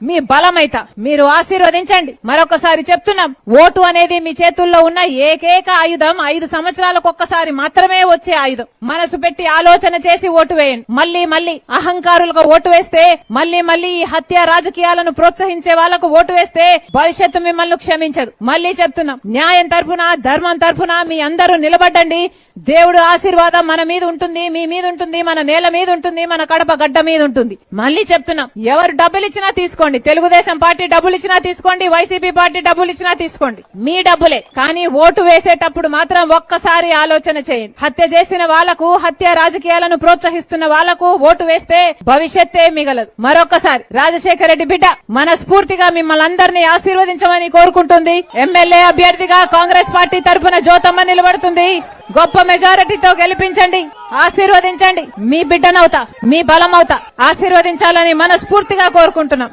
మీ బలమైత మీరు ఆశీర్వదించండి. మరొకసారి చెప్తున్నాం, ఓటు అనేది మీ చేతుల్లో ఉన్న ఏకైక ఆయుధం. 5 సంవత్సరాలకు ఒక్కసారి మాత్రమే వచ్చే ఆయుధం. మనసు పెట్టి ఆలోచన చేసి ఓటు వేయండి. మళ్లీ అహంకారులకు ఓటు వేస్తే, మళ్లీ ఈ హత్య రాజకీయాలను ప్రోత్సహించే వాళ్లకు ఓటు వేస్తే భవిష్యత్తు మిమ్మల్ని క్షమించదు. మళ్లీ చెప్తున్నాం, న్యాయం తరపున ధర్మం తరపున మీ అందరూ నిలబడండి. దేవుడు ఆశీర్వాదం మన మీద ఉంటుంది, మీ మీద ఉంటుంది, మన నేల మీద ఉంటుంది, మన కడప గడ్డ మీద ఉంటుంది. మళ్లీ చెప్తున్నాం, ఎవరు డబ్బులు ఇచ్చినా తీసుకోండి. తెలుగుదేశం పార్టీ డబ్బులు ఇచ్చినా తీసుకోండి, వైసీపీ పార్టీ డబ్బులు ఇచ్చినా తీసుకోండి, మీ డబ్బులే. కానీ ఓటు వేసేటప్పుడు మాత్రం ఒక్కసారి ఆలోచన చేయండి. హత్య చేసిన వాళ్లకు, హత్య రాజకీయాలను ప్రోత్సహిస్తున్న వాళ్లకు ఓటు వేస్తే భవిష్యత్తే మిగలదు. మరొకసారి రాజశేఖర రెడ్డి బిడ్డ మనస్ఫూర్తిగా మిమ్మల్ని అందరినీ ఆశీర్వదించమని కోరుకుంటుంది. ఎమ్మెల్యే అభ్యర్థిగా కాంగ్రెస్ పార్టీ తరఫున జ్యోతమ్మ నిలబడుతుంది. గొప్ప మెజారిటీతో గెలిపించండి, ఆశీర్వదించండి. మీ బిడ్డనవుతా, మీ బలమవుతా. ఆశీర్వదించాలని మనస్ఫూర్తిగా కోరుకుంటున్నాం.